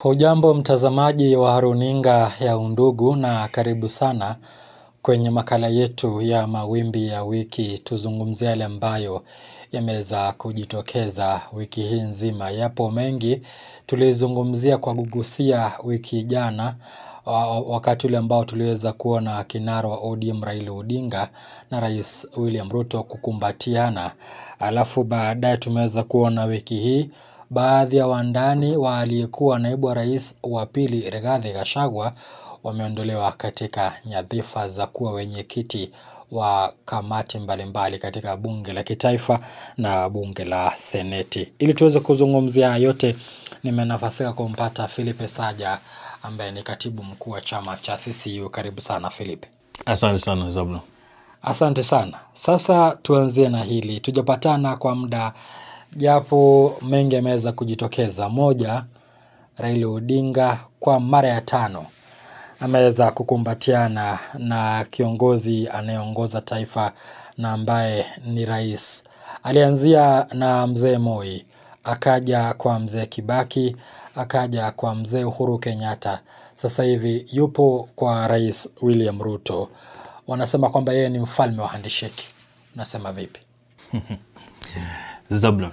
Hujambo mtazamaji wa runinga ya Undugu na karibu sana kwenye makala yetu ya mawimbi ya wiki. Tuzungumzie yale ambayo yameweza kujitokeza wiki hii nzima. Yapo mengi tulizungumzia kwa kugusia wiki jana, wakati ule ambao tuliweza kuona kinara wa ODM Raila Odinga na Rais William Ruto kukumbatiana. Alafu baadaye tumeweza kuona wiki hii baadhi ya wandani wa aliyekuwa naibu wa rais wa pili Rigathi Gachagua wameondolewa katika nyadhifa za kuwa wenyekiti wa kamati mbalimbali katika bunge la kitaifa na bunge la seneti. Ili tuweze kuzungumzia yote, nimenafasika kumpata Philip Saja ambaye ni katibu mkuu wa chama cha CCU. Karibu sana Philip. Asante sana Zablo. Asante sana. Sasa tuanzie na hili. Tujapatana kwa muda, japo mengi yameweza kujitokeza. Moja, Raila Odinga kwa mara ya 5 ameweza kukumbatiana na kiongozi anayeongoza taifa na ambaye ni rais. Alianzia na mzee Moi, akaja kwa mzee Kibaki, akaja kwa mzee Uhuru Kenyatta. Sasa hivi yupo kwa Rais William Ruto. Wanasema kwamba yeye ni mfalme wa handshake. Unasema vipi? Zablon,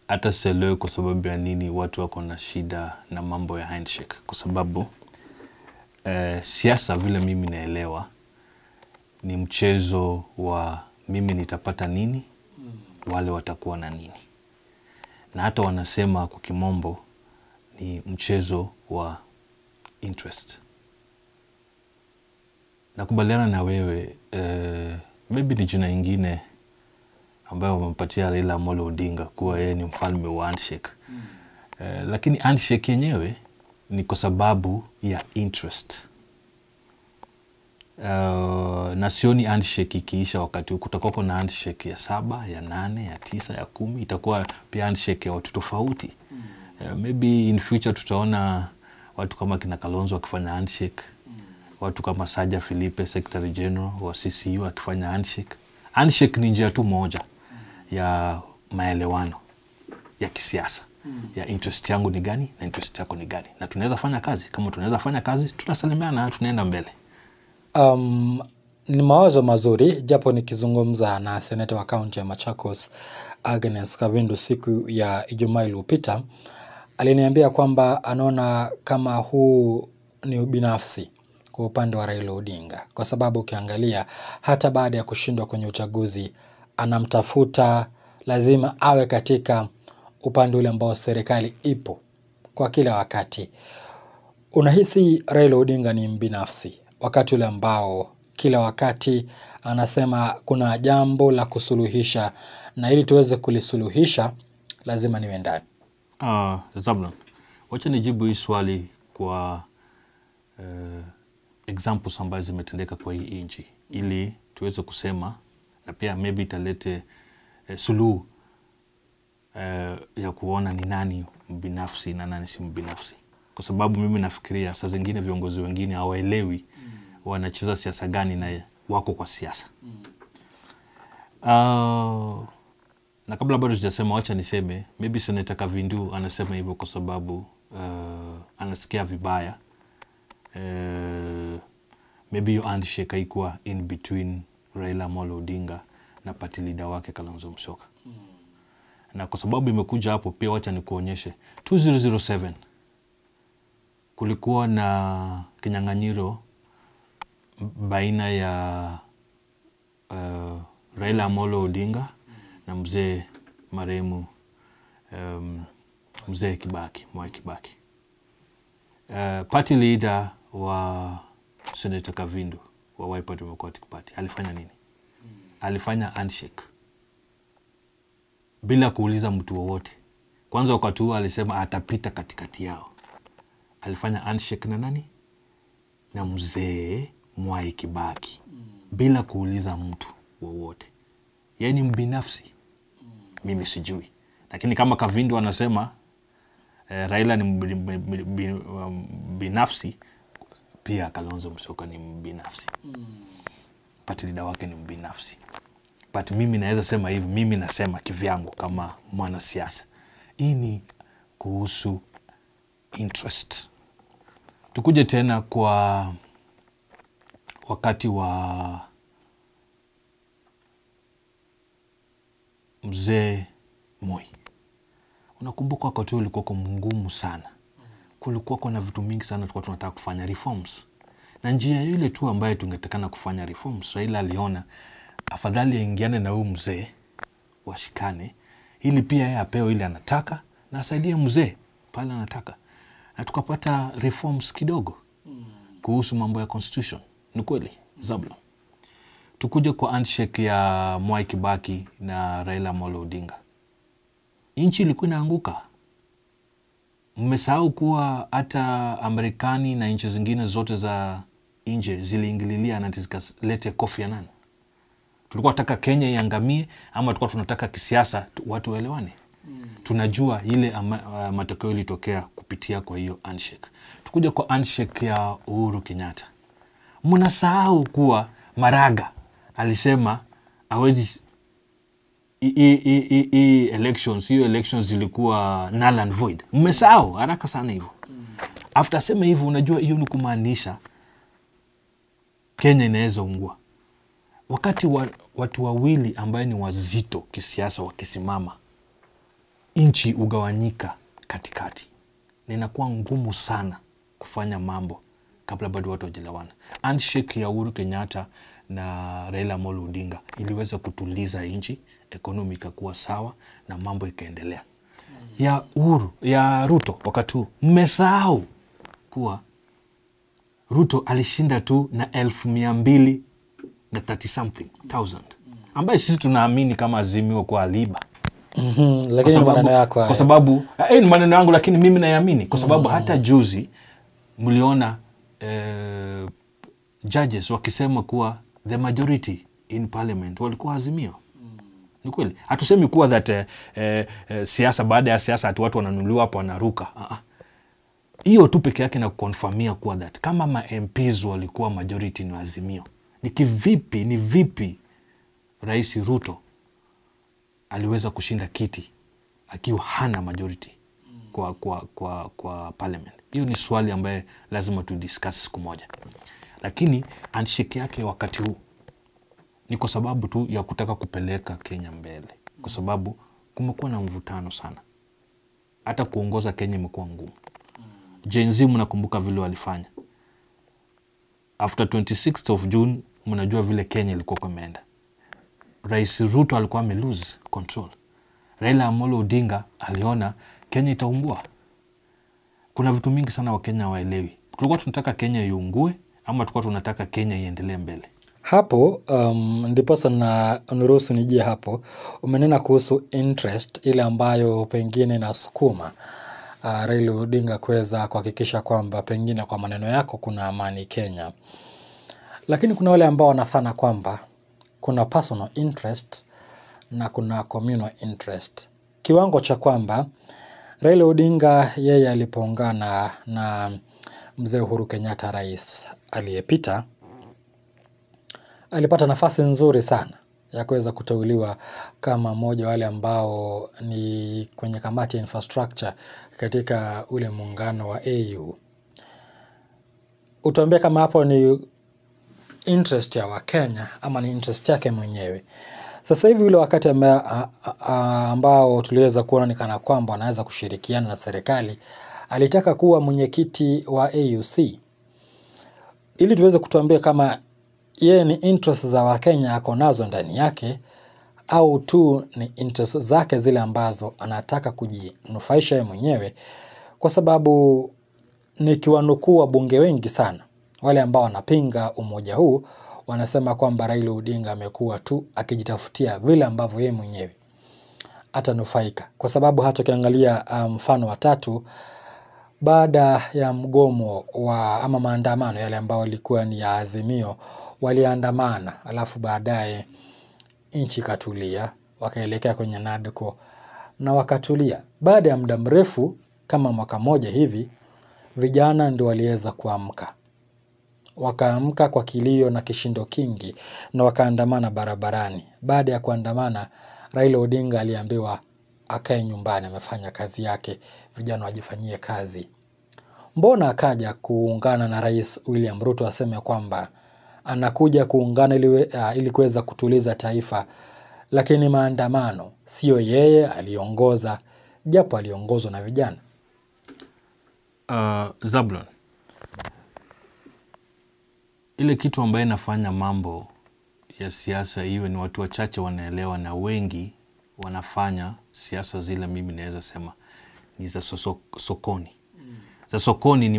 hata sielewi kwa sababu ya nini watu wako na shida na mambo ya handshake. Kwa sababu siasa vile mimi naelewa ni mchezo wa mimi nitapata nini, wale watakuwa na nini. Na hata wanasema kwa kimombo ni mchezo wa interest. Nakubaliana na wewe, maybe ni jina ingine ambayo wamempatia Raila Amolo Odinga kuwa yeye ni mfalme wa handshake. Lakini handshake yenyewe ni kwa sababu ya interest. Na sioni handshake ikiisha wakati kutakuwa na handshake ya 7, ya 8, ya 9, ya 10. Itakuwa pia handshake ya watu tofauti. Maybe in future tutaona watu kama kina Kalonzo wakifanya handshake. Watu kama Saja Philippe, Secretary General wa CCU, akifanya handshake. Handshake ni njia tu moja ya maelewano ya kisiasa. Ya interest yangu ni gani na interest yako ni gani. Na tunaweza fanya kazi. Kama tunaweza fanya kazi, tutasalimiana na tunaenda mbele. Ni mawazo mazuri, japo nikizungumza na seneta wa kaunti ya Machakos Agnes Kavindu siku ya Ijumaa iliyopita, aliniambia kwamba anaona kama huu ni ubinafsi kwa upande wa Raila Odinga, kwa sababu ukiangalia hata baada ya kushindwa kwenye uchaguzi anamtafuta, lazima awe katika upande ule ambao serikali ipo kwa kila wakati. Unahisi Raila Odinga ni mbinafsi wakati ule ambao kila wakati anasema kuna jambo la kusuluhisha, na ili tuweze kulisuluhisha lazima niwe ndani? Zablon, wacha nijibu hii swali kwa examples ambazo zimetendeka kwa hii nchi, ili tuweze kusema na pia maybe italete suluhu ya kuona ni nani mbinafsi na nani si mbinafsi. Kwa sababu mimi nafikiria saa zingine viongozi wengine hawaelewi wanacheza siasa gani na wako kwa siasa. Na kabla bado sijasema, wacha niseme maybe Senator Kavindu anasema hivyo kwa sababu anasikia vibaya. Maybe your handshake haikuwa in between Raila Amolo Odinga na party leader wake Kalonzo Musyoka. Na kwa sababu imekuja hapo, pia wacha nikuonyeshe 2007 kulikuwa na kinyang'anyiro baina ya Raila Amolo Odinga na mzee marehemu mzee Kibaki, Mwai Kibaki. Party leader wa Senator Kavindu wa Wiper Democratic Party alifanya nini? Alifanya handshake bila kuuliza mtu wowote. Kwanza wakati huo alisema atapita katikati yao. Alifanya handshake na nani? Na mzee Mwai Kibaki, bila kuuliza mtu wowote. Yeye ni mbinafsi? Mimi sijui. Lakini kama Kavindu anasema Raila ni binafsi, pia Kalonzo Musyoka ni mbinafsi. Party leader wake ni mbinafsi. But mimi naweza sema hivi, mimi nasema kivyangu kama mwanasiasa. Hii ni kuhusu interest. Tukuje tena kwa wakati wa mzee Moi. Unakumbuka wakati ulikuwa mgumu sana. Kulikuwa kuna vitu mingi sana tulikuwa tunataka kufanya reforms. Na njia ile tu ambayo tungetakana kufanya reforms, Raila aliona afadhali aingiane na huyu mzee washikane, ili pia yeye apewe ile anataka na asaidie mzee pale anataka. Na tukapata reforms kidogo kuhusu mambo ya constitution. Ni kweli, Zablo. Tukuje kwa handshake ya Mwai Kibaki na Raila Amolo Odinga. Nchi ilikuwa inaanguka. Mmesahau kuwa hata Amerikani na nchi zingine zote za nje ziliingililia na zikalete Kofi Annan. Tulikuwa tunataka Kenya iangamie ama tulikuwa tunataka kisiasa watu waelewane. Tunajua ile matokeo ilitokea kupitia kwa hiyo handshake. Tukuja kwa handshake ya Uhuru Kenyatta. Mnasahau kuwa Maraga alisema hawezi hiyo elections zilikuwa null and void. Mmesahau haraka sana hivyo. After sema hivyo, unajua hiyo ni kumaanisha Kenya inaweza ungua. Wakati watu wawili ambaye ni wazito kisiasa wakisimama, nchi ugawanyika katikati. Na inakuwa ngumu sana kufanya mambo kabla bado watu wajielewana. Handshake ya Uhuru Kenyatta na Raila Amolo Odinga iliweza kutuliza nchi, economy ikakuwa sawa na mambo ikaendelea. Ya Ruto wakati huu, mmesahau kuwa Ruto alishinda tu na 230 something thousand, ambaye sisi tunaamini kama Azimio kwa aliba. Lakini maneno yako haya. Kwa sababu ni maneno yangu, lakini mimi naamini kwa sababu hata juzi mliona judges wakisema kuwa the majority in parliament walikuwa Azimio. Ni kweli. Hatusemi kuwa that siasa baada ya siasa watu wananunuliwa hapo wanaruka. Hiyo tu peke yake na kukonfirmia kuwa that kama ma MPs walikuwa majority ni Azimio. Ni vipi Rais Ruto aliweza kushinda kiti akiwa hana majority kwa parliament? Hiyo ni swali ambaye lazima tu discuss siku moja. Lakini handshake yake wakati huu ni kwa sababu tu ya kutaka kupeleka Kenya mbele. Kwa sababu kumekuwa na mvutano sana. Hata kuongoza Kenya imekuwa ngumu. Gen Z mnakumbuka vile walifanya. After 26th of June mnajua vile Kenya ilikuwa imeenda. Rais Ruto alikuwa lose control. Raila Amolo Odinga aliona Kenya itaungua. Kuna vitu mingi sana wa Kenya waelewi. Tulikuwa tunataka Kenya iungue ama tulikuwa tunataka Kenya iendelee mbele? Hapo ndiposa na nuruhusu nijie hapo. Umenena kuhusu interest ile ambayo pengine inasukuma Raila Odinga kuweza kuhakikisha kwamba pengine kwa maneno yako kuna amani Kenya. Lakini kuna wale ambao wanafana kwamba kuna personal interest na kuna communal interest. Kiwango cha kwamba Raila Odinga yeye alipoungana na mzee Uhuru Kenyatta rais aliyepita, alipata nafasi nzuri sana ya kuweza kuteuliwa kama mmoja wale ambao ni kwenye kamati ya infrastructure katika ule muungano wa AU. Utuambie kama hapo ni interest ya Wakenya ama ni interest yake mwenyewe. Sasa hivi ule wakati ambao tuliweza kuona ni kana kwamba anaweza kushirikiana na serikali, alitaka kuwa mwenyekiti wa AUC. Ili tuweze kutuambia kama yeye ni interest za Wakenya ako nazo ndani yake au tu ni interest zake zile ambazo anataka kujinufaisha yeye mwenyewe, kwa sababu nikiwanukuu wabunge wengi sana wale ambao wanapinga umoja huu wanasema kwamba Raila Odinga amekuwa tu akijitafutia vile ambavyo yeye mwenyewe atanufaika, kwa sababu hata ukiangalia mfano wa tatu baada ya mgomo ama maandamano yale ambao walikuwa ni ya Azimio, waliandamana alafu baadaye nchi katulia, wakaelekea kwenye NADCO na wakatulia. Baada ya muda mrefu kama mwaka moja hivi, vijana ndio waliweza kuamka. Wakaamka kwa kilio na kishindo kingi na wakaandamana barabarani. Baada ya kuandamana, Raila Odinga aliambiwa akae nyumbani, amefanya kazi yake, vijana wajifanyie kazi. Mbona akaja kuungana na Rais William Ruto aseme kwamba anakuja kuungana ili kuweza kutuliza taifa, lakini maandamano sio yeye aliongoza, japo aliongozwa na vijana? Zablon, ile kitu ambaye nafanya mambo ya siasa iwe ni watu wachache wanaelewa na wengi wanafanya siasa zile, mimi naweza sema ni za sokoni. Za sokoni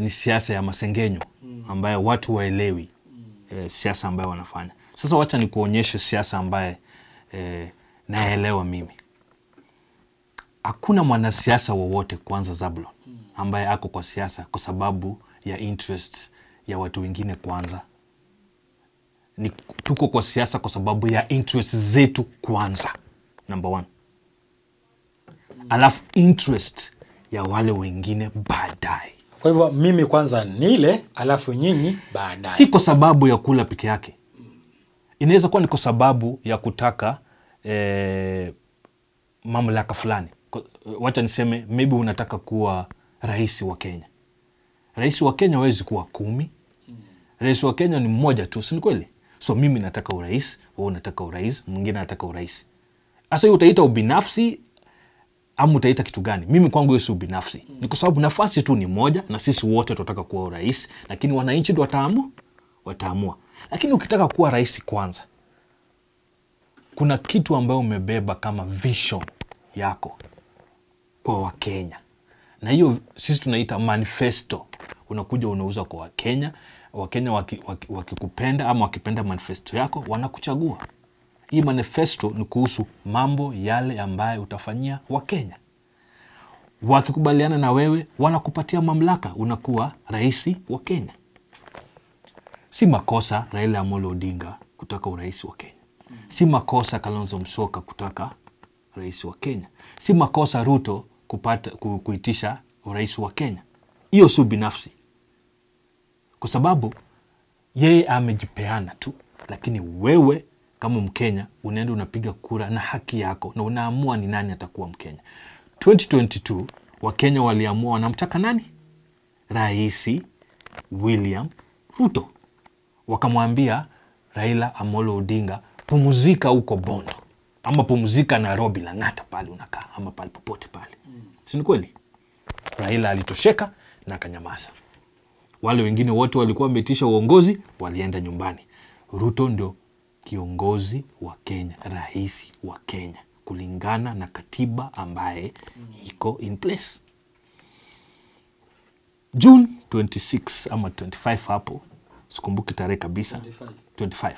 ni siasa ya masengenyo ambayo watu waelewi siasa ambayo wanafanya. Sasa wacha ni kuonyeshe siasa ambaye naelewa mimi. Hakuna mwanasiasa wowote kwanza, Zablon, ambaye ako kwa siasa kwa sababu ya interest ya watu wengine kwanza. Tuko kwa siasa kwa sababu ya interest zetu kwanza, number one. Alafu interest ya wale wengine baadaye. Kwa hivyo mimi kwanza nile, alafu nyinyi baadaye. Si kwa sababu ya kula peke yake. Inaweza kuwa ni kwa sababu ya kutaka mamlaka fulani. Wacha niseme maybe unataka kuwa rais wa Kenya. Rais wa Kenya hawezi kuwa 10. Rais wa Kenya ni mmoja tu, si kweli? So mimi nataka urais, wewe unataka urais, mwingine anataka urais. Sasa hiyo utaita ubinafsi ama utaita kitu gani? Mimi kwangu hiyo si ubinafsi. Ni kwa sababu nafasi tu ni moja na sisi wote tunataka kuwa urais, lakini wananchi ndio wataamua. Lakini ukitaka kuwa rais kwanza, kuna kitu ambayo umebeba kama vision yako kwa Wakenya. Na hiyo sisi tunaita manifesto. Unakuja unauza kwa Wakenya. Wakenya wakikupenda ama wakipenda manifesto yako, wanakuchagua. Hii manifesto ni kuhusu mambo yale ambayo utafanyia Wakenya. Wakikubaliana na wewe, wanakupatia mamlaka, unakuwa rais wa Kenya. Si makosa Raila Amolo Odinga kutaka urais wa Kenya. Si makosa Kalonzo Musyoka kutaka rais wa Kenya. Si makosa Ruto kuitisha urais wa Kenya. Hiyo si binafsi. Kwa sababu yeye amejipeana tu, lakini wewe kama Mkenya unaenda unapiga kura na haki yako na unaamua ni nani atakuwa Mkenya. 2022 Wakenya waliamua wanamtaka nani? Rais William Ruto. Wakamwambia Raila Amolo Odinga, pumzika huko Bondo ama pumzika Nairobi, Lang'ata pale unakaa ama pale popote pale. Si ni kweli? Raila alitosheka na akanyamaza. Wale wengine wote walikuwa wametisha uongozi, walienda nyumbani. Ruto ndio kiongozi wa Kenya, rais wa Kenya, kulingana na katiba ambaye iko in place. June 26 ama 25 hapo, sikumbuki tarehe kabisa, 25.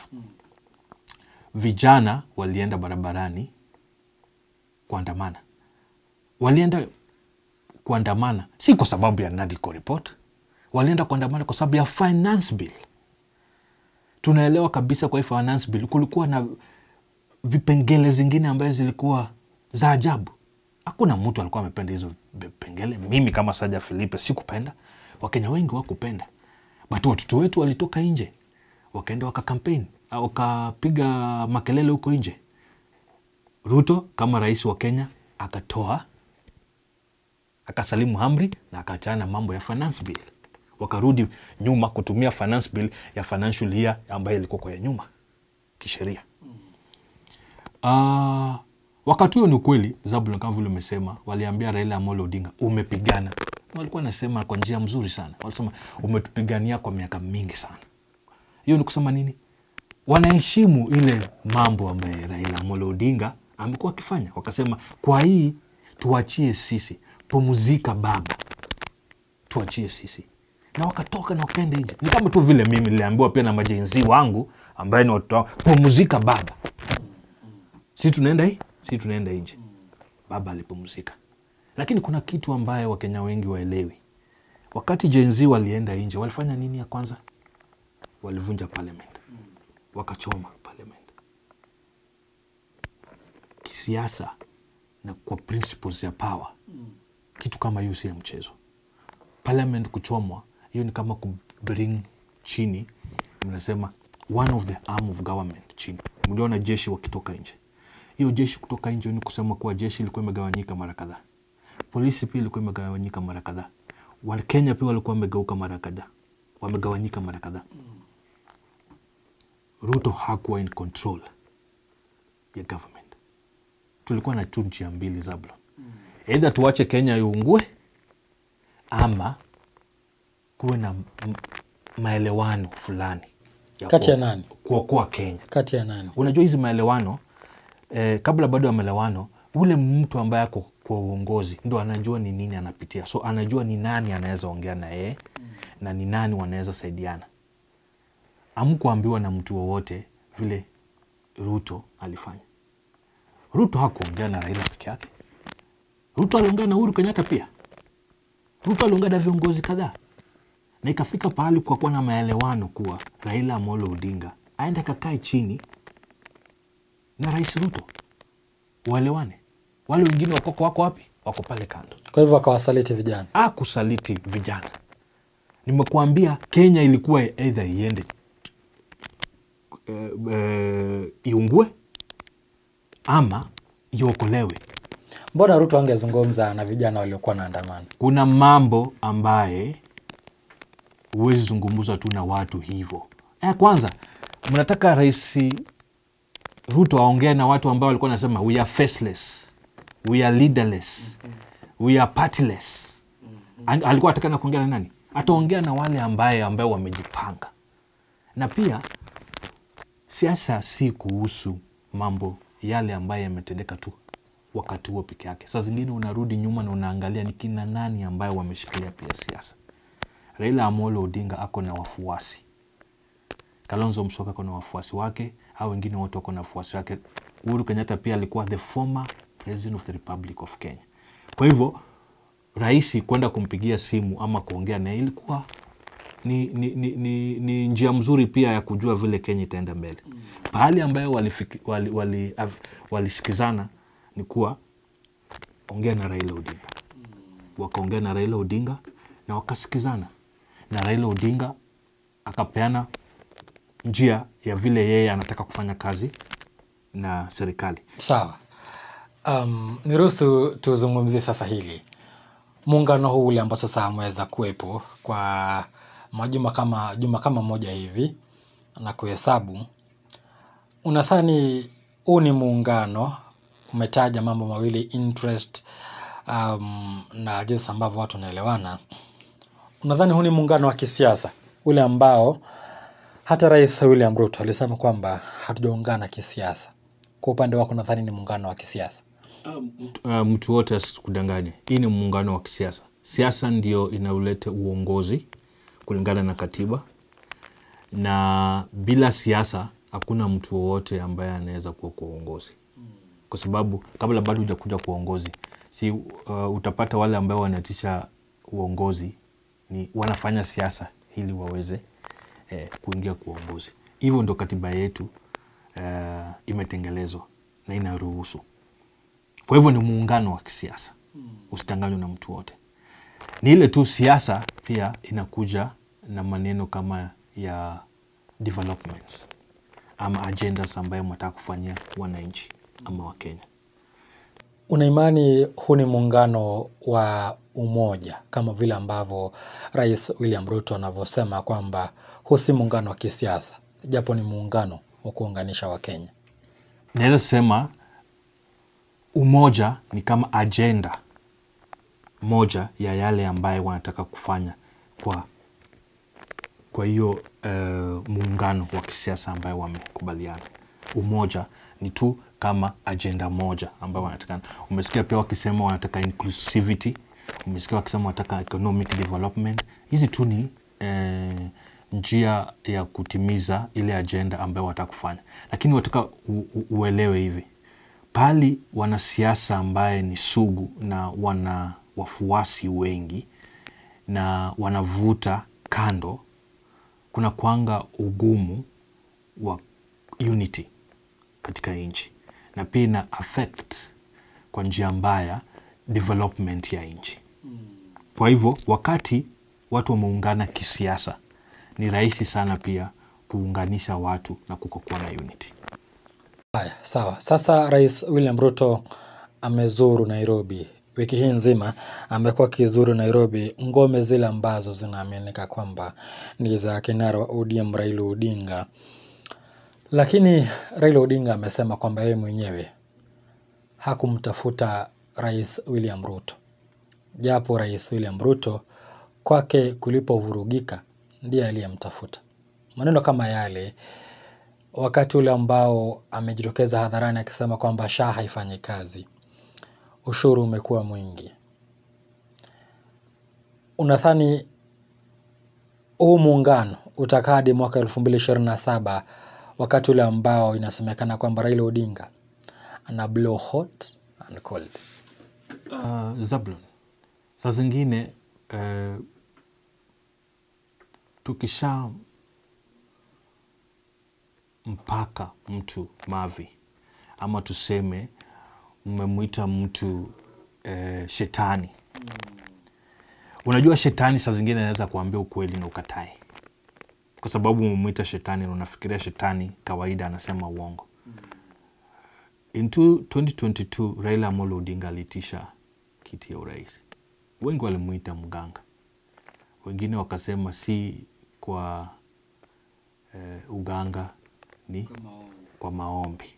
Vijana walienda barabarani kuandamana. Walienda kuandamana si kwa sababu ya NADCO report. Walienda kuandamana kwa sababu ya finance bill. Tunaelewa kabisa kwa finance bill kulikuwa na vipengele zingine ambazo zilikuwa za ajabu. Hakuna mtu alikuwa amependa hizo vipengele. Mimi kama Saja Philippe sikupenda. Wakenya wengi wakupenda. But watoto wetu walitoka nje. Wakaenda wakakampeni, wakapiga makelele huko nje. Ruto kama rais wa Kenya akasalimu amri na akaachana mambo ya finance bill. Wakarudi nyuma kutumia finance bill ya financial year ambayo ilikuwa kwa nyuma kisheria. Wakati huo ni kweli, Zablon, kama vile umesema, waliambia Raila Amolo Odinga, umepigana. Walikuwa nasema kwa njia mzuri sana. Walisema umetupigania kwa miaka mingi sana. Hiyo ni kusema nini? Wanaheshimu ile mambo ambayo Raila Amolo Odinga amekuwa akifanya. Wakasema kwa hii tuachie sisi, pumzika baba, tuachie sisi. Na wakatoka na wakaenda nje. Ni kama tu vile mimi niliambiwa pia na majenzi wangu ambaye ni watu, pumzika baba. Si tunaenda nje. Baba alipumzika. Lakini kuna kitu ambaye Wakenya wengi waelewi. Wakati jenzi walienda nje, walifanya nini ya kwanza? Walivunja parliament. Wakachoma parliament. Kisiasa na kwa principles ya power, kitu kama hiyo si ya mchezo. Parliament kuchomwa, hiyo ni kama kubring chini, mnasema one of the arm of government chini. Mliona jeshi wakitoka nje. hiyo jeshi kutoka nje ni kusema kuwa jeshi ilikuwa imegawanyika mara kadhaa. Polisi pia ilikuwa imegawanyika mara kadhaa. Wakenya pia walikuwa wamegeuka mara kadhaa. Wamegawanyika mara kadhaa. Ruto hakuwa in control ya government. Tulikuwa na tu njia mbili Zablon. Either tuache Kenya iungue ama kuwe na maelewano fulani. Kati ya nani? Kuokoa Kenya. Kati ya nani? Unajua hizi maelewano, kabla bado ya maelewano, ule mtu ambaye ako kwa uongozi ndo anajua ni nini anapitia. So anajua ni nani anaweza ongea na yeye na ni nani wanaweza saidiana. Hamkuambiwa na mtu wowote vile Ruto alifanya. Ruto hakuongea na Raila peke yake. Ruto aliongea na Uhuru Kenyatta pia. Ruto aliongea na viongozi kadhaa. Na ikafika pahali kwa kuwa na maelewano kuwa Raila Amolo Odinga aende kakae chini na Rais Ruto. Waelewane. Wale wengine wako wapi? Wako pale kando. Kwa hivyo akawasaliti vijana. Kusaliti vijana. Nimekuambia Kenya ilikuwa either iende iungue ama iokolewe. Mbona Ruto angezungumza na vijana waliokuwa na andamana? Kuna mambo ambaye huwezi zungumza tu na watu hivyo. Kwanza, mnataka Rais Ruto aongee na watu ambao walikuwa nasema we are faceless, we are leaderless, we are partyless. Alikuwa atakana kuongea na nani? Ataongea na wale ambao wamejipanga. Na pia siasa si kuhusu mambo yale ambayo yametendeka tu wakati huo peke yake. Saa zingine unarudi nyuma na unaangalia ni kina nani ambayo wameshikilia pia siasa. Raila Amolo Odinga ako na wafuasi. Kalonzo Musyoka ako na wafuasi wake, au wengine wote wako na wafuasi wake. Uhuru Kenyatta pia alikuwa the former president of the Republic of Kenya. Kwa hivyo rais kwenda kumpigia simu ama kuongea naye ilikuwa ni njia mzuri pia ya kujua vile Kenya itaenda mbele. Pahali ambayo walisikizana ni kuwa ongea na Raila Odinga. Wakaongea na Raila Odinga na wakasikizana. Na Raila Odinga akapeana njia ya vile yeye anataka kufanya kazi na serikali. Sawa. Niruhusu tuzungumzie sasa hili. Muungano huu ule ambao sasa ameweza kuwepo kwa juma kama moja hivi na kuhesabu. Unadhani huu ni muungano, umetaja mambo mawili, interest na jinsi ambavyo watu wanaelewana. Unadhani huu ni muungano wa kisiasa ule ambao hata Rais William Ruto alisema kwamba hatujaungana kisiasa? Kwa upande wako nadhani ni muungano wa kisiasa? Mtu wote asikudanganye. Hii ni muungano wa kisiasa. Siasa ndio inauleta uongozi kulingana na katiba. Na bila siasa hakuna mtu wowote ambaye anaweza kuwa kwa uongozi. Kwa sababu kabla bado hujakuja kwa uongozi, utapata wale ambao wanatisha uongozi ni wanafanya siasa ili waweze kuingia kwa uongozi. Hivyo ndo katiba yetu imetengelezwa na inaruhusu. Kwa hivyo ni muungano wa kisiasa. Usidanganywe na mtu wote. Ni ile tu siasa pia inakuja na maneno kama ya developments ama agendas ambayo mnataka kufanyia wananchi ama wa Kenya. Una imani huu ni muungano wa umoja kama vile ambavyo Rais William Ruto anavyosema kwamba huu si muungano wa kisiasa, japo ni muungano wa kuunganisha wa Kenya? Naweza sema umoja ni kama agenda moja ya yale ambayo wanataka kufanya kwa hiyo muungano wa kisiasa ambayo wamekubaliana. Umoja ni tu kama agenda moja ambayo wanataka. Umesikia pia wakisema wanataka inclusivity, umesikia wakisema wanataka economic development. Hizi tu ni njia ya kutimiza ile agenda ambayo wanataka kufanya. Lakini wataka uelewe hivi. Pali wanasiasa ambaye ni sugu na wana wafuasi wengi na wanavuta kando, kuna kuanga ugumu wa unity katika nchi, na pia ina affect kwa njia mbaya development ya nchi. Kwa hivyo wakati watu wameungana kisiasa, ni rahisi sana pia kuunganisha watu na kukokuwa na unity. Haya, sawa. Sasa Rais William Ruto amezuru Nairobi. Wiki hii nzima amekuwa akizuru Nairobi, ngome zile ambazo zinaaminika kwamba ni za kinara wa ODM Raila Odinga. Lakini Raila Odinga amesema kwamba yeye mwenyewe hakumtafuta Rais William Ruto. Japo Rais William Ruto kwake kulipovurugika ndiye aliyemtafuta. Maneno kama yale wakati ule ambao amejitokeza hadharani akisema kwamba SHA haifanyi kazi, ushuru umekuwa mwingi. Unadhani huu muungano utakaa hadi mwaka 2027 wakati ule ambao inasemekana kwamba Raila Odinga ana blow hot and cold? Zablon, saa zingine tukisha mpaka mtu mavi, ama tuseme umemwita mtu shetani. Unajua shetani saa zingine anaweza kuambia ukweli na ukatae, kwa sababu umemwita shetani na unafikiria shetani kawaida anasema uongo. In 2022 Raila Amolo Odinga alitisha kiti ya urais. Wengi walimuita mganga, wengine wakasema si kwa uganga, ni kwa maombi.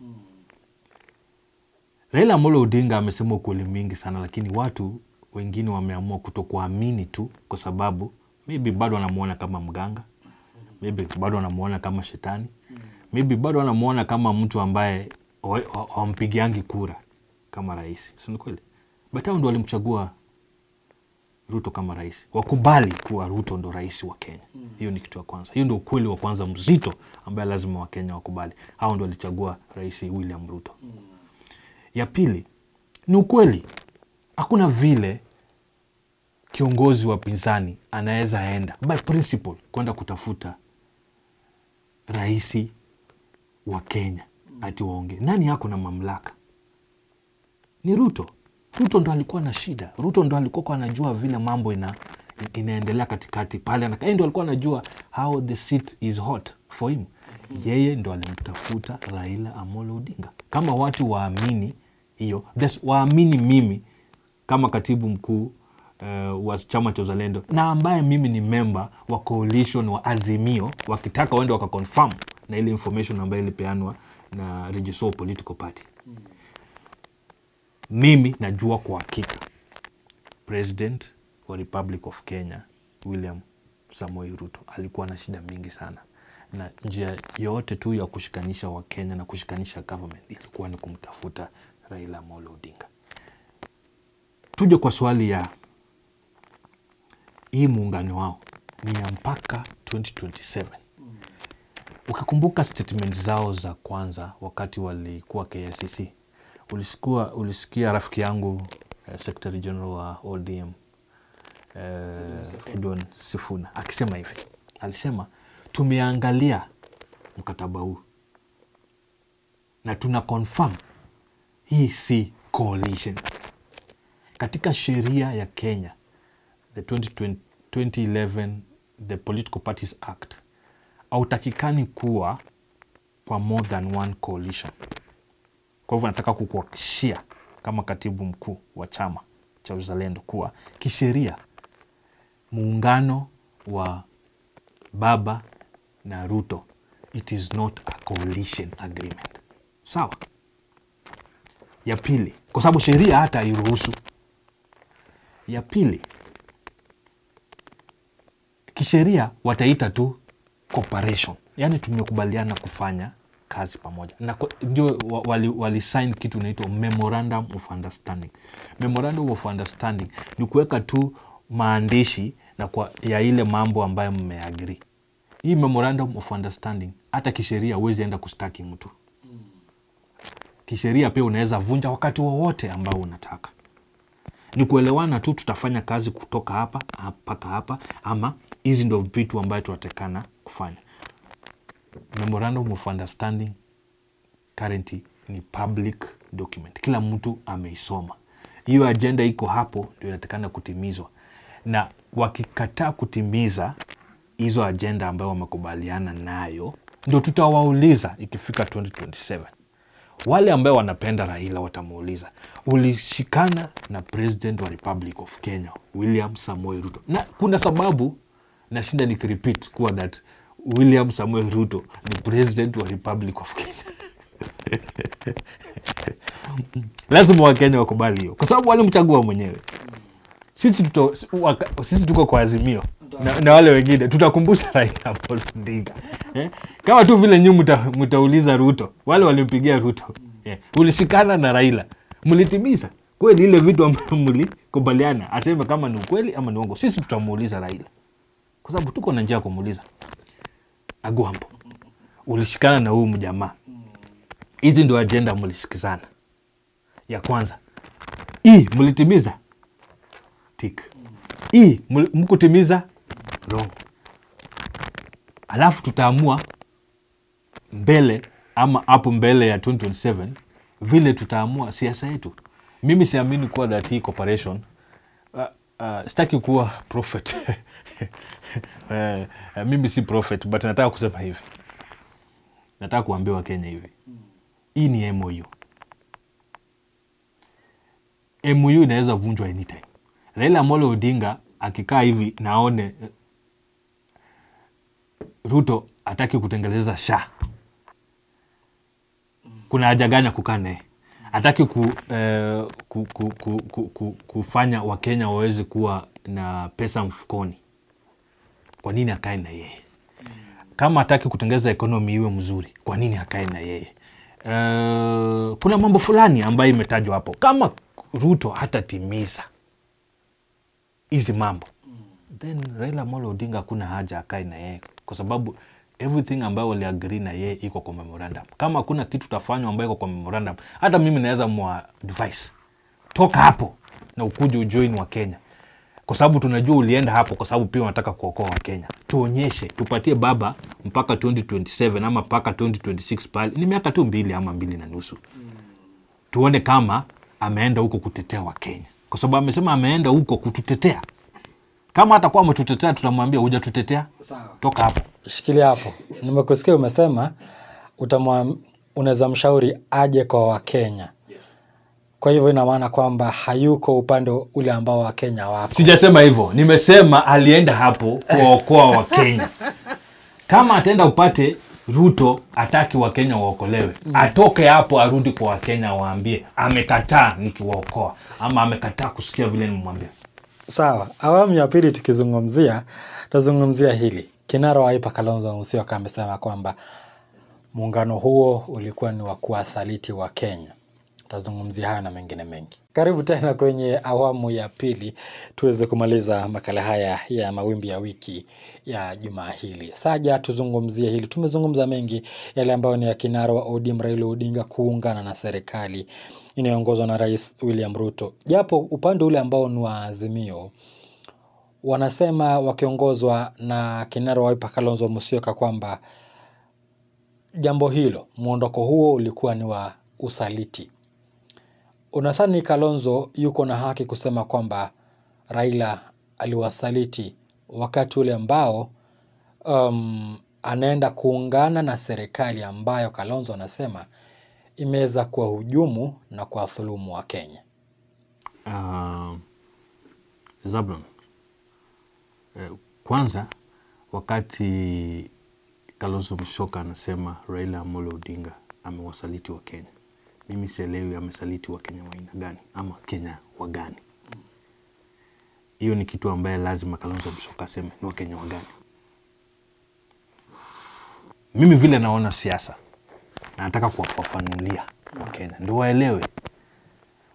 Raila Amolo Odinga amesema ukweli mingi sana, lakini watu wengine wameamua kutokuamini tu, kwa sababu maybe bado wanamuona kama mganga, maybe bado wanamuona kama shetani, maybe bado wanamuona kama mtu ambaye hawampigiangi kura kama rais. Si ni kweli? But hao ndio walimchagua Ruto kama rais. Wakubali kuwa Ruto ndo rais wa Kenya. Hiyo ni kitu ya kwanza. Hiyo ndio ukweli wa kwanza mzito ambaye lazima wa Kenya wakubali. Hao ndio walichagua Rais William Ruto. Ya pili, ni ukweli hakuna vile kiongozi wa pinzani anaweza enda by principle kwenda kutafuta rais wa Kenya ati waonge. Nani yako na mamlaka? Ni Ruto. Ruto ndo alikuwa na shida. Ruto ndo alikuwa anajua vile mambo inaendelea katikati pale. Yeye ndo alikuwa anajua how the seat is hot for him. Yeye ndo alimtafuta Raila Amolo Odinga. Kama watu waamini hiyo, waamini mimi kama katibu mkuu wa chama cha Uzalendo, na ambaye mimi ni member wa coalition wa Azimio, wakitaka waende wakaconfirm na ile information ambayo ilipeanwa na Register Political Party. Mimi najua kwa hakika President wa Republic of Kenya William Samoei Ruto alikuwa na shida mingi sana, na njia yote tu ya kushikanisha wa Kenya na kushikanisha government ilikuwa ni kumtafuta Raila Amolo Odinga. Tuje kwa swali ya hii muungano wao ni ya mpaka 2027. Ukikumbuka statement zao za kwanza wakati walikuwa KICC, ulisikia rafiki yangu Secretary General wa ODM Edwin Sifuna akisema hivi. Alisema tumeangalia mkataba huu na tuna confirm hii si coalition. Katika sheria ya Kenya, the 2011 the Political Parties Act, hautakikani kuwa kwa more than one coalition. Kwa hivyo nataka kukuhakikishia kama katibu mkuu wa chama cha Uzalendo kuwa kisheria muungano wa Baba na Ruto, it is not a coalition agreement. Sawa? Ya pili, kwa sababu sheria hata hairuhusu. Ya pili, kisheria wataita tu cooperation. Yaani tumekubaliana kufanya kazi pamoja. Na ndio wali sign kitu inaitwa Memorandum of Understanding. Memorandum of Understanding ni kuweka tu maandishi na ya ile mambo ambayo mmeagree. Hii Memorandum of Understanding hata kisheria huwezi enda kustaki mtu. Kisheria pia unaweza vunja wakati wowote ambao unataka. Ni kuelewana tu tutafanya kazi kutoka hapa mpaka hapa, ama hizi ndio vitu ambayo tunatakana kufanya. Memorandum of Understanding currently ni public document. Kila mtu ameisoma. Hiyo agenda iko hapo, ndio inatakana kutimizwa. Na wakikataa kutimiza hizo agenda ambayo wamekubaliana nayo, ndio tutawauliza ikifika 2027. Wale ambao wanapenda Raila watamuuliza, ulishikana na President wa Republic of Kenya William Samoei Ruto. Na kuna sababu nashinda nikirepeat kuwa that William Samoei Ruto ni President wa Republic of Kenya. Lazima Wakenya wakubali hiyo, kwa sababu walimchagua mwenyewe. Sisi tuko kwa Azimio na wale wengine tutakumbusha Raila Amolo Odinga. Kama tu vile nyinyi mtauliza Ruto, wale walimpigia Ruto. Ulishikana na Raila, mlitimiza kweli ile vitu ambavyo mlikubaliana, aseme kama ni ukweli ama ni uongo. Sisi tutamuuliza Raila, kwa sababu tuko na njia kumuuliza. Agwambo, ulishikana na huyu mjamaa, hizi ndio agenda mlishikizana. Ya kwanza, mlitimiza, tik. Mkutimiza, wrong. Alafu tutaamua mbele ama hapo mbele ya 2027 vile tutaamua siasa yetu. Mimi siamini kuwa that hii cooperation, sitaki kuwa prophet. Mimi si prophet, but nataka kusema hivi. Nataka kuambia Wakenya hivi. Hii ni MOU. MOU inaweza vunjwa anytime. Raila Amolo Odinga akikaa hivi naone Ruto hataki kutengeleza SHA, kuna haja gani kukaa naye? Hataki kufanya Wakenya waweze kuwa na pesa mfukoni. Kwa nini akae na yeye? Kama hataki kutengeneza economy iwe mzuri, kwa nini akae na yeye? Kuna mambo fulani ambayo imetajwa hapo. Kama Ruto hatatimiza hizi mambo, then Raila Amolo Odinga kuna haja akae na yeye, kwa sababu everything ambayo wali agree na yeye iko kwa memorandum. Kama kuna kitu tafanywa ambayo iko kwa memorandum, hata mimi naweza mwa advice, toka hapo na ukuje ujoin wa Kenya, kwa sababu tunajua ulienda hapo kwa sababu pia unataka kuokoa wa Kenya. Tuonyeshe, tupatie baba mpaka 2027 ama mpaka 2026 pale. Ni miaka tu 2 ama 2.5. Tuone kama ameenda huko kutetea wa Kenya, kwa sababu amesema ameenda huko kututetea. Kama atakuwa ametutetea tutamwambia hujatutetea, toka hapo. Shikilia hapo. Nimekusikia umesema unaweza mshauri aje kwa Wakenya. Yes. Kwa hivyo ina maana kwamba hayuko upande ule ambao Wakenya wako. Sijasema hivyo. Nimesema alienda hapo kuokoa Wakenya. Kama ataenda upate Ruto ataki Wakenya waokolewe, atoke hapo arudi kwa Wakenya waambie amekataa nikiwaokoa ama amekataa kusikia vile nimwambia. Sawa. Awamu ya pili tutazungumzia hili. Kinara wa Wiper Kalonzo Musyoka amesema kwamba muungano huo ulikuwa ni wa kuwasaliti wa Kenya. Tutazungumzia haya na mengine mengi. Karibu tena kwenye awamu ya pili tuweze kumaliza makala haya ya mawimbi ya wiki ya juma hili. Saja tuzungumzie hili. Tumezungumza mengi, yale ambayo ni ya kinara wa ODM Raila Odinga kuungana na serikali inayoongozwa na Rais William Ruto. Japo upande ule ambao ni wa Azimio wanasema wakiongozwa na kinara wa Wiper Kalonzo Musyoka kwamba jambo hilo, muondoko huo ulikuwa ni wa usaliti. Unadhani Kalonzo yuko na haki kusema kwamba Raila aliwasaliti wakati ule ambao anaenda kuungana na serikali ambayo Kalonzo anasema imeweza kuwahujumu na kuwadhulumu wa Kenya? Zablon, kwanza wakati Kalonzo Musyoka anasema Raila Amolo Odinga amewasaliti wa Kenya, mimi sielewi amesaliti wa Kenya wa aina gani ama Kenya wa gani. Hiyo ni kitu ambaye lazima Kalonzo Musyoka aseme ni wa Kenya wa gani. Mimi vile naona siasa na nataka kuwafafanulia wa Kenya ndio waelewe.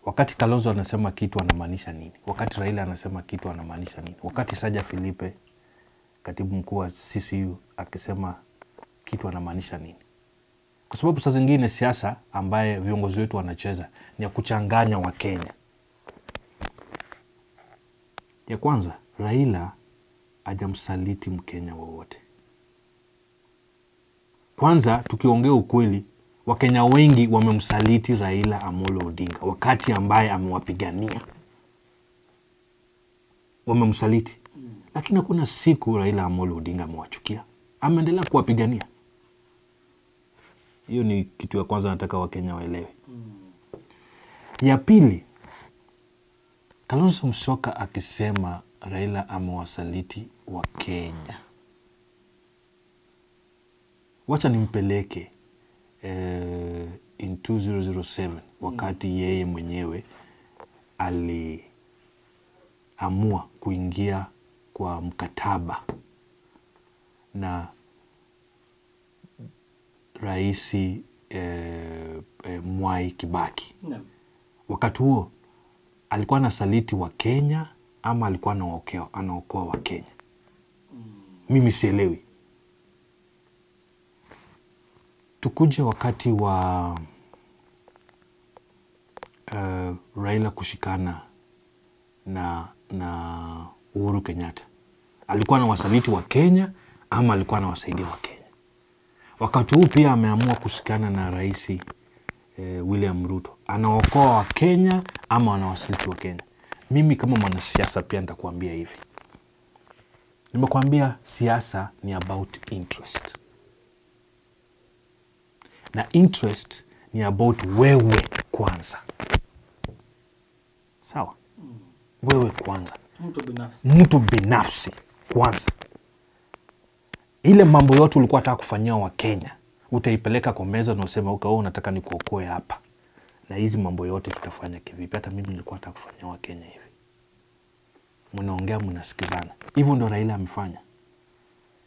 Wakati Kalonzo anasema kitu anamaanisha nini? Wakati Raila anasema kitu anamaanisha nini? Wakati Saja Philippe, katibu mkuu wa CCU, akisema kitu anamaanisha nini? Kwa sababu saa zingine siasa ambaye viongozi wetu wanacheza ni ya kuchanganya wa Kenya. Ya kwanza, Raila hajamsaliti Mkenya wowote. Kwanza tukiongea ukweli, Wakenya wengi wamemsaliti Raila Amolo Odinga wakati ambaye amewapigania. Wamemsaliti. Lakini hakuna siku Raila Amolo Odinga amewachukia. Ameendelea kuwapigania. Hiyo ni kitu ya kwanza nataka Wakenya waelewe. Ya pili, Kalonzo Musyoka akisema Raila amewasaliti wa Kenya. Wacha nimpeleke in 2007 wakati yeye mwenyewe aliamua kuingia kwa mkataba na Rais Mwai Kibaki. Wakati huo alikuwa anasaliti wa Kenya ama alikuwa anaokoa wa Kenya? Mimi sielewi. Tukuje wakati wa Raila kushikana na Uhuru Kenyatta. Alikuwa anawasaliti wa Kenya ama alikuwa anawasaidia wa Kenya? Wakati huu pia ameamua kushikana na Rais William Ruto. Anaokoa wa Kenya ama anawasaliti wa Kenya? Mimi kama mwanasiasa pia nitakwambia hivi. Nimekwambia siasa ni about interest. Na interest ni about wewe kwanza. Sawa? Wewe kwanza. Mtu binafsi kwanza. Ile mambo yote ulikuwa unataka kufanyia wa Kenya, utaipeleka kwa meza na useme wewe unataka nikuokoe hapa. Na hizi mambo yote tutafanya kivipi? Hata mimi nilikuwa nataka kufanyia wa Kenya hivi. Mnaongea, mnasikizana. Hivyo ndio Raila amefanya.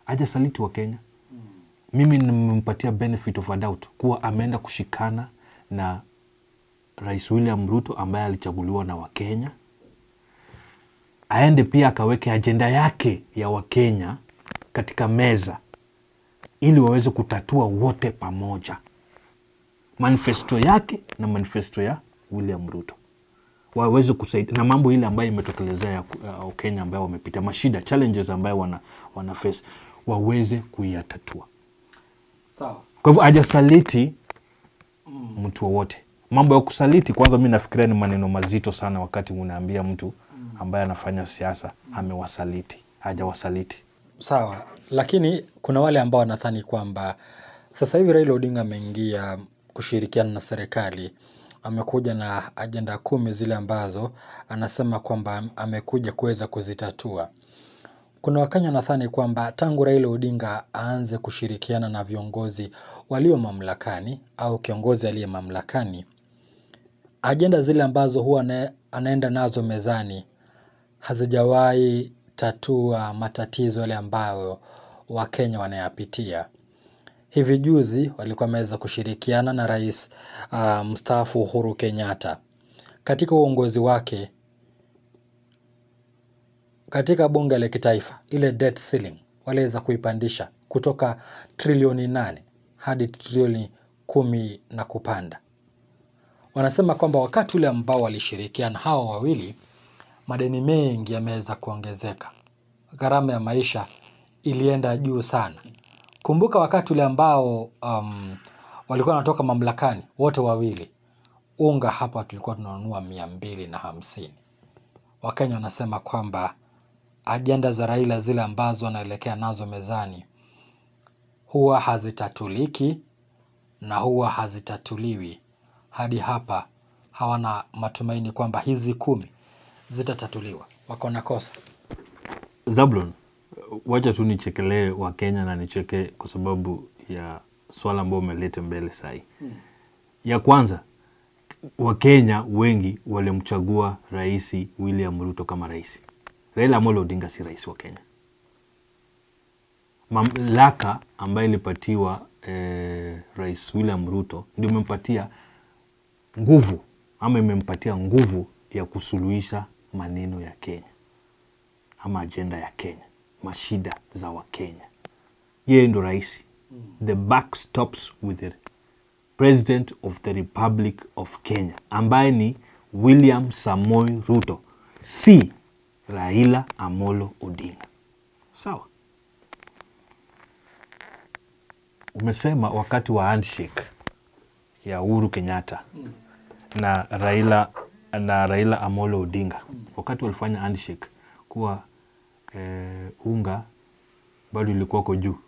Hajasaliti wa Kenya. Mimi nimempatia benefit of a doubt kuwa ameenda kushikana na Rais William Ruto ambaye alichaguliwa na Wakenya. Aende pia akaweke agenda yake ya Wakenya katika meza ili waweze kutatua wote pamoja. Manifesto yake na manifesto ya William Ruto. Waweze kusaidia na mambo ile ambayo imetokelezea ya Wakenya ambayo wamepitia mashida, challenges ambayo wana face, waweze kuyatatua. Sawa. Kwa hivyo hajasaliti mtu wowote. Mambo ya kusaliti kwanza mimi nafikiria ni maneno mazito sana wakati unaambia mtu ambaye anafanya siasa amewasaliti. Hajawasaliti. Sawa, lakini kuna wale ambao wanadhani kwamba sasa hivi Raila Odinga ameingia kushirikiana na serikali, amekuja na agenda 10 zile ambazo anasema kwamba amekuja kuweza kuzitatua. Kuna Wakenya wanadhani kwamba tangu Raila Odinga aanze kushirikiana na viongozi walio mamlakani au kiongozi aliye mamlakani, agenda zile ambazo huwa anaenda nazo mezani hazijawahi tatua matatizo yale ambayo Wakenya wanayapitia. Hivi juzi walikuwa wameweza kushirikiana na Rais mstaafu Uhuru Kenyatta. Katika uongozi wake, katika bunge la kitaifa, ile debt ceiling waliweza kuipandisha kutoka trilioni 8 hadi trilioni 10 na kupanda. Wanasema kwamba wakati ule ambao walishirikiana hao wawili, madeni mengi yameweza kuongezeka. Gharama ya maisha ilienda juu sana. Kumbuka wakati ule ambao walikuwa wanatoka mamlakani wote wawili, unga hapa tulikuwa tunanunua 250. Wakenya wanasema kwamba agenda za Raila zile ambazo anaelekea nazo mezani huwa hazitatuliki na huwa hazitatuliwi. Hadi hapa hawana matumaini kwamba hizi 10 zitatatuliwa. Wako na kosa. Zablon, wacha tu nichekelee Wakenya na nicheke kwa sababu ya swala ambao umeleta mbele sahi. Ya kwanza, Wakenya wengi walimchagua Rais William Ruto kama rais. Raila Amolo Odinga si rais wa Kenya. Mamlaka ambayo ilipatiwa Rais William Ruto ndio imempatia nguvu ama imempatia nguvu ya kusuluhisha maneno ya Kenya ama agenda ya Kenya, mashida za Wakenya. Yeye ndo rais. The buck stops with the President of the Republic of Kenya, ambaye ni William Samoei Ruto, si Raila Amolo Odinga. Sawa. Umesema wakati wa handshake ya Uhuru Kenyatta na Raila Amolo Odinga, wakati walifanya handshake kuwa unga bado ilikuwa kwa juu,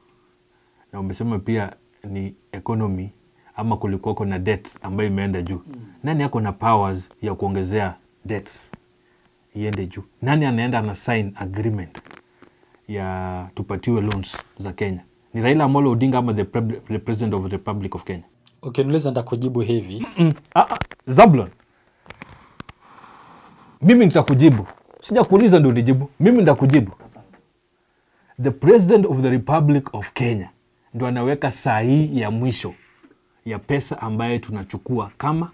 na umesema pia ni economy ama kulikuwa na debts ambayo imeenda juu, nani yako na powers ya kuongezea debts iende juu? Nani anaenda na sign agreement ya tupatiwe loans za Kenya? Ni Raila Amolo Odinga ama the president of the Republic of Kenya? Ukiniuliza nitakujibu hivi. Zablon, mimi nitakujibu. Sijakuuliza ndio nijibu. Mimi nitakujibu. The president of the Republic of Kenya ndio anaweka sahihi ya mwisho ya pesa ambaye tunachukua kama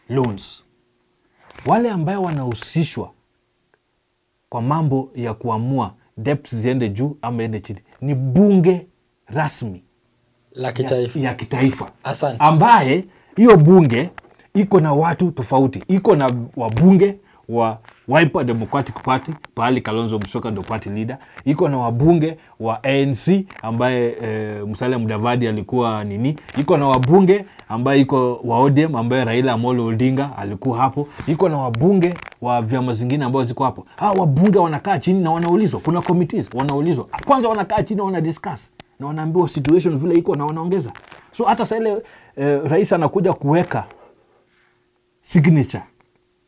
loans. Wale ambao wanahusishwa kwa mambo ya kuamua debts ziende juu ama ende chini ni bunge rasmi la kitaifa ya kitaifa. Asante. Ambaye hiyo bunge iko na watu tofauti. Iko na wabunge wa Wiper Democratic Party, pahali Kalonzo Musyoka ndo party leader. Iko na wabunge wa ANC ambaye Musalia Mudavadi alikuwa nini. Iko na wabunge ambaye iko wa ODM ambaye Raila Amolo Odinga alikuwa hapo. Iko na wabunge wa vyama zingine ambao ziko hapo. Hao wabunge wanakaa chini na wanaulizwa. Kuna committees wanaulizwa. Kwanza wanakaa chini na wana discuss na wanaambiwa situation vile iko na wanaongeza. So hata sasa ile rais anakuja kuweka signature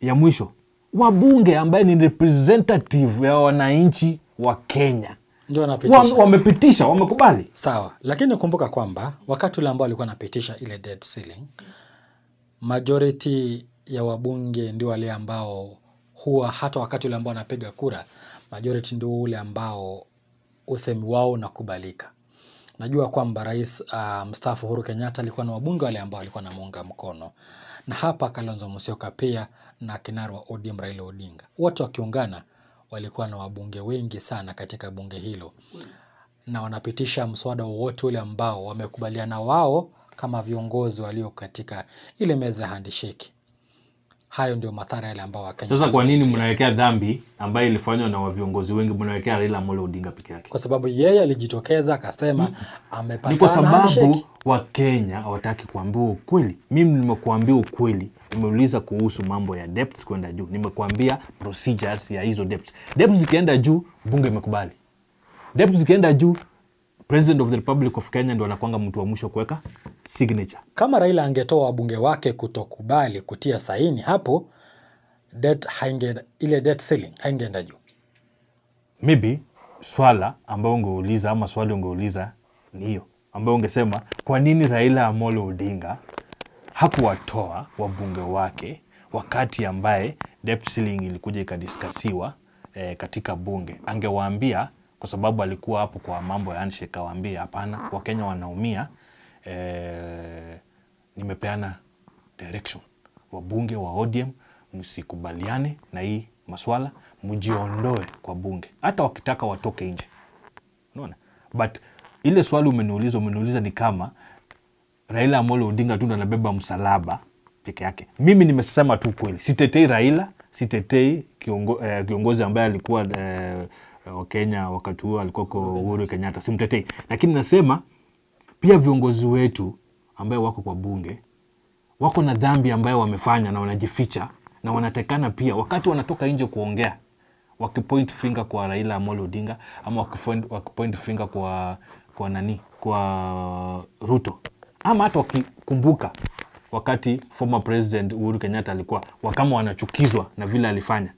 ya mwisho, wabunge ambaye ni representative ya wananchi wa Kenya ndio wanapitisha. Wamepitisha, wamekubali. Sawa, lakini kumbuka kwamba wakati ule ambao alikuwa anapitisha ile debt ceiling, majority ya wabunge ndio wale ambao huwa hata wakati ule ambao anapiga kura, majority ndio ule ambao usemi wao unakubalika. Najua kwamba rais mstaafu Uhuru Kenyatta alikuwa na wabunge wale ambao walikuwa wanamuunga mkono. Na hapa Kalonzo Musyoka pia na kinara wa ODM Raila Odinga. Wote wakiungana walikuwa na wabunge wengi sana katika bunge hilo. Na wanapitisha mswada wowote ule ambao wamekubaliana wao kama viongozi walio katika ile meza ya handshake. Hayo ndio madhara yale ambao Wakenya. Sasa kwa nini mnawekea dhambi ambayo ilifanywa na viongozi wengi, mnawekea Raila Amolo Odinga peke yake? Kwa sababu yeye alijitokeza akasema amepata. Ni kwa sababu Wakenya hawataki kuambiwa ukweli. Mimi nimekuambia ukweli. Nimeuliza kuhusu mambo ya debts kwenda juu. Nimekuambia procedures ya hizo debts. Debts zikienda juu, bunge imekubali. Debts zikienda juu, President of the Republic of Kenya ndio anakuanga mtu wa mwisho kuweka signature. Kama Raila angetoa wabunge wake kutokubali kutia saini hapo, ile debt ceiling haingeenda juu. Maybe swala ambao ungeuliza ama swali ungeuliza ni hiyo, ambao ungesema kwa nini Raila Amolo Odinga hakuwatoa wabunge wake wakati ambaye debt ceiling ilikuja ikadiskasiwa katika bunge. Angewaambia, kwa sababu alikuwa hapo kwa mambo ya handshake, awaambia hapana, Wakenya wanaumia, nimepeana direction wabunge wa ODM msikubaliane na hii maswala, mjiondoe kwa bunge, hata wakitaka watoke nje. Unaona? But ile swali umeniuliza ni kama Raila Amolo Odinga tu ndo anabeba msalaba peke yake. Mimi nimesema tu kweli. Sitetei Raila, sitetei kiongozi ambaye alikuwa wa Kenya wakati huo alikuwa Uhuru Kenyatta, simtetei. Lakini nasema pia viongozi wetu ambao wako kwa bunge wako na dhambi ambayo wamefanya na wanajificha na wanatekana pia wakati wanatoka nje kuongea, wakipoint finger kwa Raila Amolo Odinga ama wakipoint finger kwa nani, kwa Ruto, ama hata wakikumbuka wakati former president Uhuru Kenyatta alikuwa kama wanachukizwa na vile alifanya.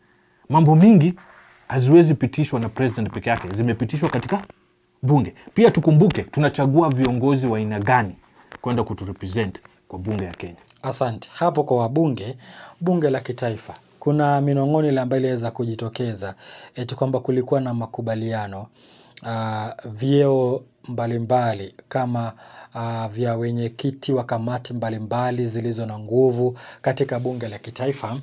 Mambo mingi haziwezi pitishwa na president peke yake, zimepitishwa katika bunge. Pia tukumbuke tunachagua viongozi wa aina gani kwenda kuturepresent kwa bunge ya Kenya. Asante. Hapo kwa wabunge, bunge la kitaifa, kuna minong'oni ile ambayo iliweza kujitokeza eti kwamba kulikuwa na makubaliano vyeo mbalimbali kama vya wenyekiti wa kamati mbalimbali zilizo na nguvu katika bunge la kitaifa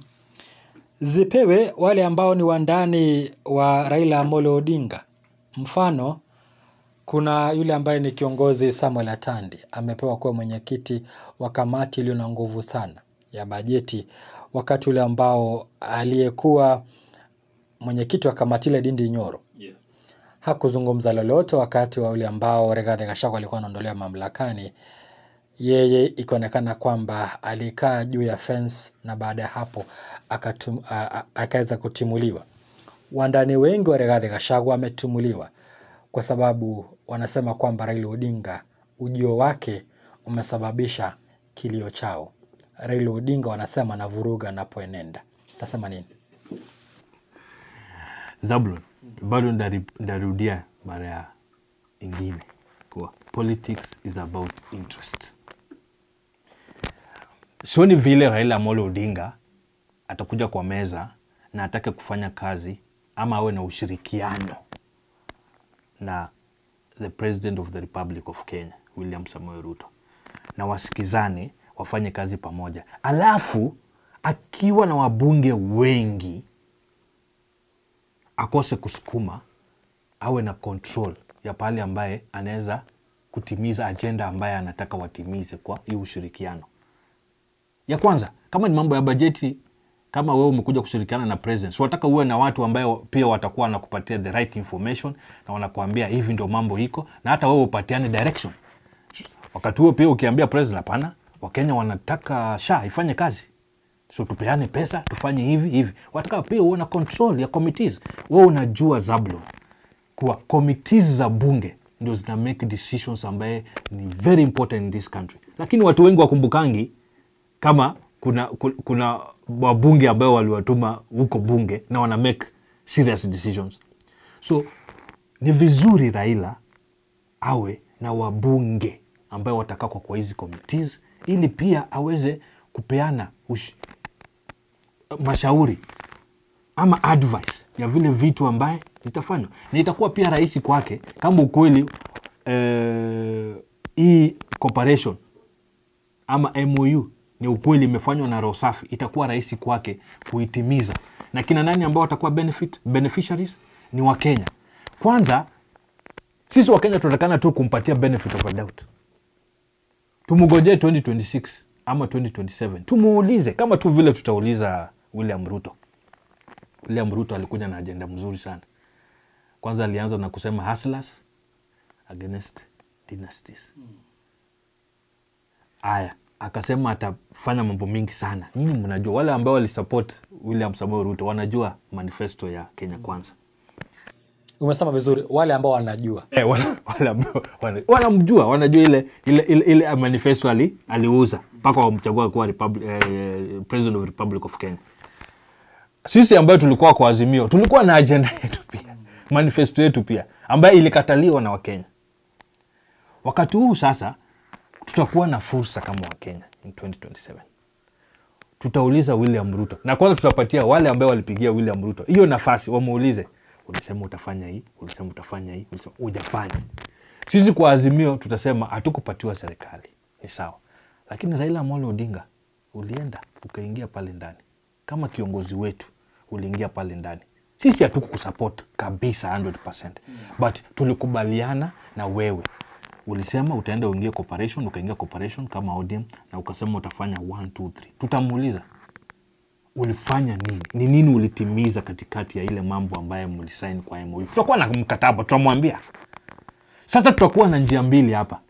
zipewe wale ambao ni wandani wa Raila Amolo Odinga. Mfano, kuna yule ambaye ni kiongozi Samuel Atandi amepewa kuwa mwenyekiti wa kamati iliyo na nguvu sana ya bajeti, wakati ule ambao aliyekuwa mwenyekiti wa kamati ile Ndindi Nyoro hakuzungumza lolote wakati wa ule ambao Rigathi Gachagua alikuwa anaondolewa mamlakani. Yeye ikaonekana kwamba alikaa juu ya fence na baada ya hapo akaweza kutimuliwa. Wandani wengi wa Rigathi Gachagua wametumuliwa kwa sababu wanasema kwamba Raila Odinga ujio wake umesababisha kilio chao. Raila Odinga wanasema anavuruga anapoenenda. Utasema nini? Zablon, bado ndarudia mara ingine kwa politics is about interest. Sioni vile Raila Amolo Odinga atakuja kwa meza na atake kufanya kazi ama awe na ushirikiano na the President of the Republic of Kenya, William Samoei Ruto, na wasikizane wafanye kazi pamoja. Alafu akiwa na wabunge wengi akose kusukuma, awe na control ya pale ambaye anaweza kutimiza agenda ambaye anataka watimize kwa hii ushirikiano. Ya kwanza, kama ni mambo ya bajeti, kama wewe umekuja kushirikiana na president, so wataka uwe na watu ambaye pia watakuwa wanakupatia the right information na wanakuambia hivi ndio mambo iko, na hata wewe upatiane direction. Wakati huo pia ukiambia president, hapana, Wakenya wanataka SHA ifanye kazi, so tupeane pesa tufanye hivi. Wataka pia uwe na control ya committees. Wewe unajua Zablon kwa committees za bunge ndio zina make decisions ambaye ni very important in this country. Lakini watu wengi wakumbukangi kama kuna wabunge ambao waliwatuma huko bunge na wana make serious decisions. So ni vizuri Raila awe na wabunge ambao watakaa kwa hizi committees ili pia aweze kupeana mashauri ama advice ya vile vitu ambaye zitafanywa. Na itakuwa pia rahisi kwake kama ukweli hii cooperation ama MOU ni ukweli imefanywa na roho safi, itakuwa rahisi kwake kuitimiza. Na kina nani ambao watakuwa beneficiaries? Ni Wakenya. Kwanza sisi Wakenya tunatakana tu kumpatia benefit of a doubt. Tumugojee 2026 ama 2027. Tumuulize kama tu vile tutauliza William Ruto. William Ruto alikuja na agenda mzuri sana. Kwanza alianza na kusema hustlers against dynasties. Aya, akasema atafanya mambo mingi sana. Nyinyi mnajua, wale ambao walisupport William Samoei Ruto wanajua manifesto ya Kenya Kwanza. Umesema vizuri, wale ambao wanajua. Wale ambao wanamjua, wanajua ile manifesto aliuza mpaka wamchagua kuwa President of the Republic of Kenya. Sisi ambao tulikuwa kwa Azimio, tulikuwa na agenda yetu pia, manifesto yetu pia, ambayo ilikataliwa na Wakenya. Wakati huu sasa tutakuwa na fursa kama Wakenya in 2027. Tutauliza William Ruto. Na kwanza tutapatia wale ambao walipigia William Ruto hiyo nafasi, wamuulize, ulisema utafanya hii, ulisema utafanya hii, ulisema hujafanya. Sisi kwa Azimio tutasema hatukupatiwa serikali. Ni sawa. Lakini Raila Amolo Odinga ulienda ukaingia pale ndani. Kama kiongozi wetu uliingia pale ndani. Sisi hatukukusupport kabisa 100%. But tulikubaliana na wewe. Ulisema utaenda uingie cooperation, ukaingia cooperation kama ODM na ukasema utafanya 1 2 3. Tutamuuliza ulifanya nini? Ni nini ulitimiza katikati ya ile mambo ambayo mlisign kwa MOU? Tutakuwa na mkataba, tutamwambia. Sasa tutakuwa na njia mbili hapa.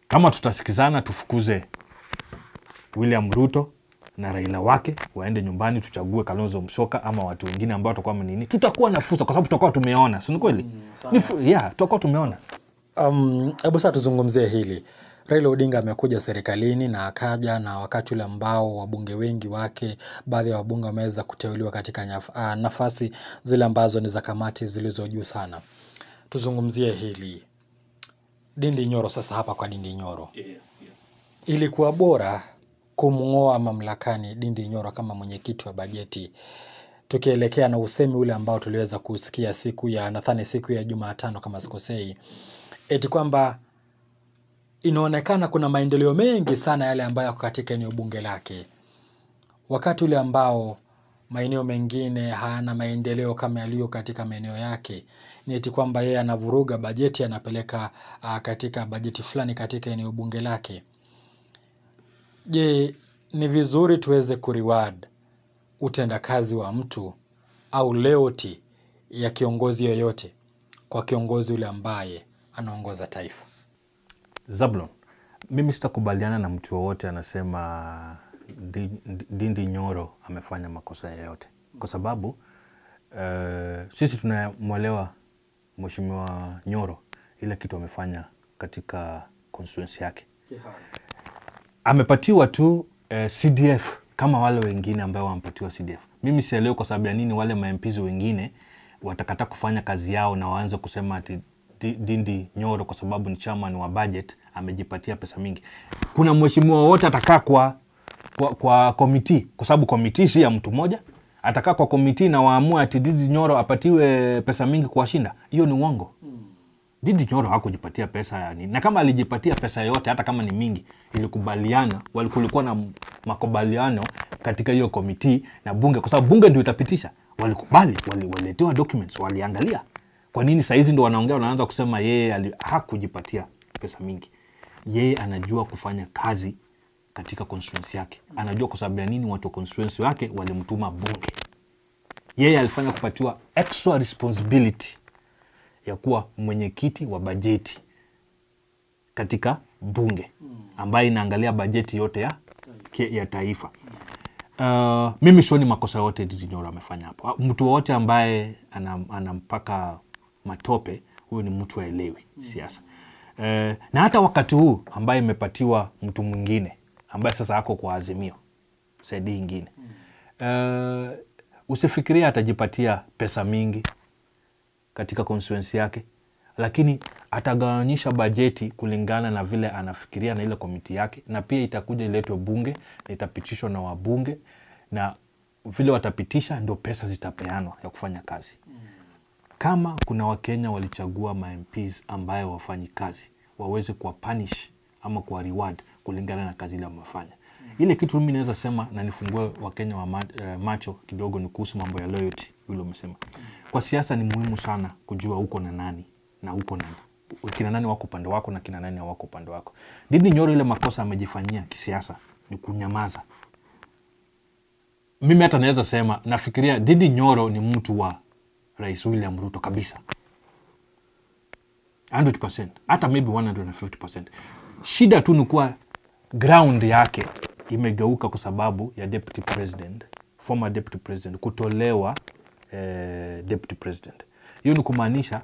Kama tutasikizana tufukuze William Ruto na Raila wake waende nyumbani, tuchague Kalonzo Musyoka ama watu wengine ambao watakuwa nini, tutakuwa na fursa kwa sababu tutakuwa tumeona, si kweli? Tutakuwa tumeona. Hebu sasa tuzungumzie hili. Raila Odinga amekuja serikalini na akaja na wakati ule ambao wabunge wengi wake, baadhi ya wabunge wameweza kuteuliwa katika nafasi zile ambazo ni za kamati zilizo juu sana. Tuzungumzie hili. Ndindi Nyoro sasa hapa kwa Ndindi Nyoro. Ilikuwa bora kumngoa mamlakani Ndindi Nyoro kama mwenyekiti wa bajeti, tukielekea na usemi ule ambao tuliweza kusikia siku ya Jumatano kama sikosei, eti kwamba inaonekana kuna maendeleo mengi sana yale ambayo yako katika eneo bunge lake, wakati ule ambao maeneo mengine hayana maendeleo kama yaliyo katika maeneo yake. Ni eti kwamba yeye anavuruga bajeti, anapeleka katika bajeti fulani katika eneo bunge lake. Je, ni vizuri tuweze kureward utendakazi wa mtu au loyalty ya kiongozi yoyote kwa kiongozi ule ambaye anaongoza taifa? Zablon, mimi sitakubaliana na mtu wowote anasema Ndindi Nyoro amefanya makosa yoyote. Kwa sababu sisi tunamwelewa Mheshimiwa Nyoro ile kitu amefanya katika constituency yake. Amepatiwa tu CDF kama wale wengine ambao wampatiwa CDF. Mimi sielewi kwa sababu ya nini wale MPs wengine watakata kufanya kazi yao na waanze kusema ati Ndindi Nyoro kwa sababu ni chairman wa budget amejipatia pesa mingi. Kuna mheshimiwa wote atakaa kwa committee, kwa sababu committee si ya mtu mmoja. Atakaa kwa committee na waamua ati Ndindi Nyoro apatiwe pesa mingi kuwashinda. Hiyo ni uongo. Ndindi Nyoro hakujipatia pesa yani. Na kama alijipatia pesa yote hata kama ni mingi, ilikubaliana, kulikuwa na makubaliano katika hiyo committee na bunge, kwa sababu bunge ndio itapitisha. Walikubali, waliletewa documents, waliangalia. Kwa nini saa hizi ndio wanaanza kusema yeye hakujipatia pesa mingi? Yeye anajua kufanya kazi katika constituency yake. Anajua kwa sababu ya nini watu wa constituency wake walimtuma bunge. Yeye alifanya kupatiwa extra responsibility ya kuwa mwenyekiti wa bajeti katika bunge ambaye inaangalia bajeti yote ya taifa. Mimi sioni makosa yote Ndindi Nyoro amefanya hapo. Mtu wote ambaye anampaka matope, huyo ni mtu haelewi siasa. Na hata wakati huu ambaye imepatiwa mtu mwingine ambaye sasa ako kwa Azimio saidi nyingine, usifikiria atajipatia pesa mingi katika constituency yake, lakini atagawanyisha bajeti kulingana na vile anafikiria na ile komiti yake, na pia itakuja iletwe bunge na itapitishwa na wabunge, na vile watapitisha ndio pesa zitapeanwa ya kufanya kazi. Kama kuna Wakenya walichagua MPs ambaye wafanyi kazi, waweze kuwa punish ama kuwa reward kulingana na kazi ile wamefanya. Ile kitu mimi naweza sema na nifungue Wakenya wa macho kidogo ni kuhusu mambo ya loyalty vile umesema. Kwa siasa ni muhimu sana kujua uko na nani na uko na kina nani wako upande wako na kina nani hawako upande wako. Ndindi Nyoro ile makosa amejifanyia kisiasa ni kunyamaza. Mimi hata naweza sema nafikiria Ndindi Nyoro ni mtu wa Rais William Ruto kabisa. 100%, hata maybe 150%. Shida tu ni kuwa ground yake imegeuka kwa sababu ya deputy president, former deputy president kutolewa deputy president. Hiyo ni kumaanisha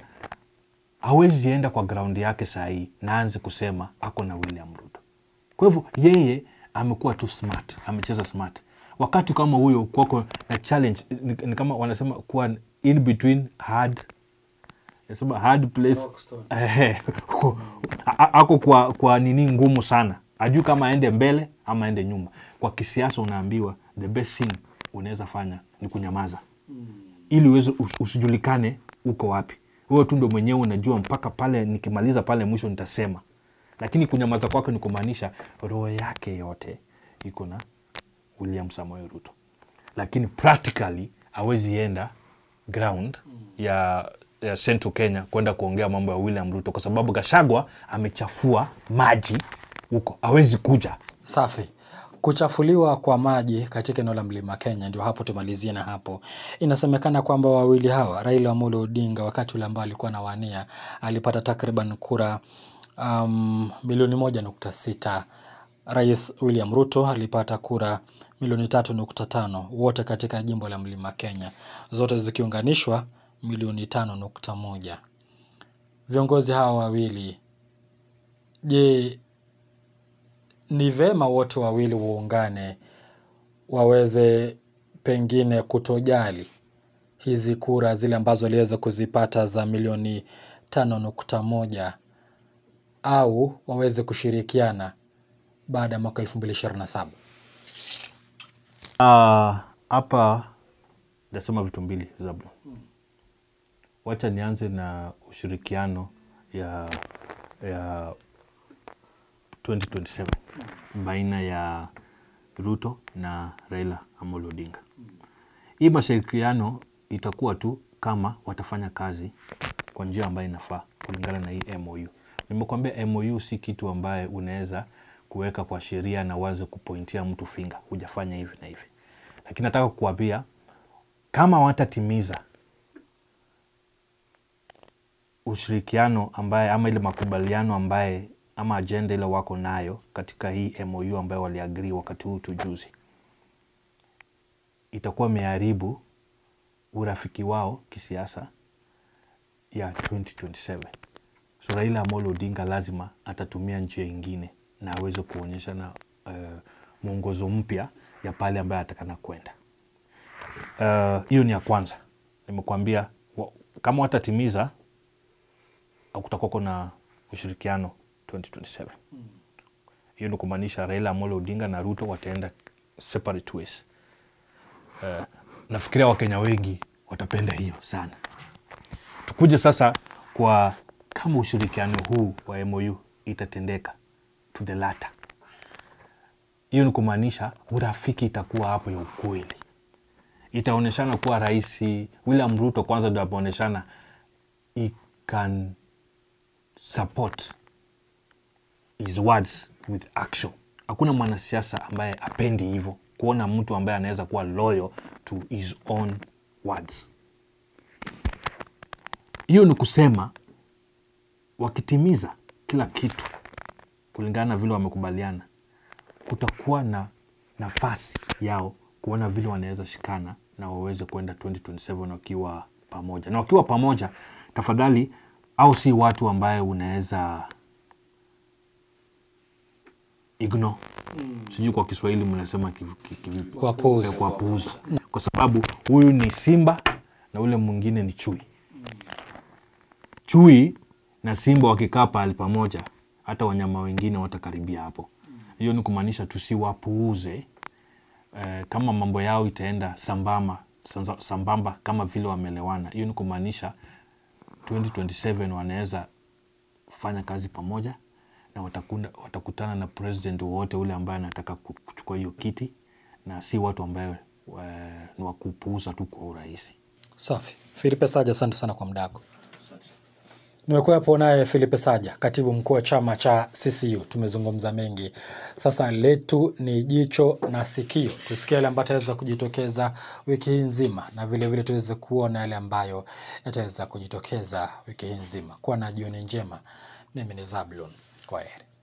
hawezi enda kwa ground yake sahi na aanze kusema ako na William Ruto. Kwa hivyo yeye amekuwa tu smart, amecheza smart. Wakati kama huyo kwako na challenge ni kama wanasema kuwa in between hard place. Ako kwa nini ngumu sana. Ajui kama aende mbele ama aende nyuma. Kwa kisiasa unaambiwa the best thing unaweza fanya ni kunyamaza. Ili uweze usijulikane uko wapi. Wewe tu ndio mwenyewe unajua mpaka pale nikimaliza pale mwisho nitasema. Lakini kunyamaza kwake ni kumaanisha roho yake yote iko na William Samoei Ruto. Lakini practically hawezi enda ground ya Central Kenya kwenda kuongea mambo ya William Ruto kwa sababu Gachagua amechafua maji huko. Hawezi kuja. Safi. Kuchafuliwa kwa maji katika eneo la Mlima Kenya ndio hapo tumalizie na hapo. Inasemekana kwamba wawili hawa Raila Amolo Odinga wakati ule ambao alikuwa anawania alipata takriban kura milioni 1.6. Rais William Ruto alipata kura milioni 3.5, wote katika jimbo la Mlima Kenya, zote zikiunganishwa milioni 5.1. Viongozi hawa wawili, je, ni vema wote wawili waungane waweze pengine kutojali hizi kura zile ambazo waliweza kuzipata za milioni 5.1 au waweze kushirikiana baada ya mwaka 2027? Hapa nasema vitu mbili Zablo. Wacha nianze na ushirikiano ya 2027 baina ya Ruto na Raila Amolo Odinga. Hii mashirikiano itakuwa tu kama watafanya kazi kwa njia ambayo inafaa kulingana na hii MOU. Nimekuambia MOU si kitu ambaye unaweza kuweka kwa sheria na waze kupointia mtu finger hujafanya hivi na hivi. Lakini nataka kukuambia kama watatimiza ushirikiano ambaye ama ile makubaliano ambaye ama agenda ile wako nayo katika hii MOU ambayo waliagree wakati huu tujuzi, itakuwa imeharibu urafiki wao kisiasa ya 2027. So Raila Amolo Odinga lazima atatumia njia nyingine na aweze kuonyesha na mwongozo mpya ya pale ambaye atakana kwenda. Hiyo ni ya kwanza. Nimekuambia kama watatimiza kutakuwa na ushirikiano 2027. Hiyo ni kumaanisha Raila Amolo Odinga na Ruto wataenda separate ways. Nafikiria Wakenya wengi watapenda hiyo sana. Tukuje sasa kwa kama ushirikiano huu wa MOU itatendeka to the latter. Hiyo ni kumaanisha urafiki itakuwa hapo ya ukweli. Itaoneshana kuwa Rais William Ruto kwanza ndio ameoneshana he can support his words with action. Hakuna mwanasiasa ambaye apendi hivyo, kuona mtu ambaye anaweza kuwa loyal to his own words. Hiyo ni kusema wakitimiza kila kitu kulingana na vile wamekubaliana, kutakuwa na nafasi yao kuona vile wanaweza shikana na waweze kwenda 2027 wakiwa pamoja. Na wakiwa pamoja, tafadhali, au si watu ambaye unaweza ignore. Sijui kwa Kiswahili mnasema kivipi? Kuwapuuza. Kuwapuuza. Kwa sababu huyu ni simba na ule mwingine ni chui. Chui na simba wakikaa pale pamoja, hata wanyama wengine watakaribia hapo. Hiyo ni kumaanisha tusiwapuuze. Kama mambo yao itaenda sambamba kama vile wamelewana, hiyo ni kumaanisha 2027 wanaweza kufanya kazi pamoja na watakutana na president wote ule ambaye anataka kuchukua hiyo kiti, na si watu ambaye ni wakupuuza tu kwa urahisi. Safi. Philip Saja, asante sana kwa muda wako. Nimekuwa hapo naye Philip Saja, katibu mkuu wa chama cha CCU. Tumezungumza mengi. Sasa letu ni jicho na sikio. Tusikie yale ambayo yataweza kujitokeza wiki hii nzima, na vile vile tuweze kuona yale ambayo yataweza kujitokeza wiki hii nzima. Kuwa na jioni njema. Mimi ni Zablon. Kwaheri.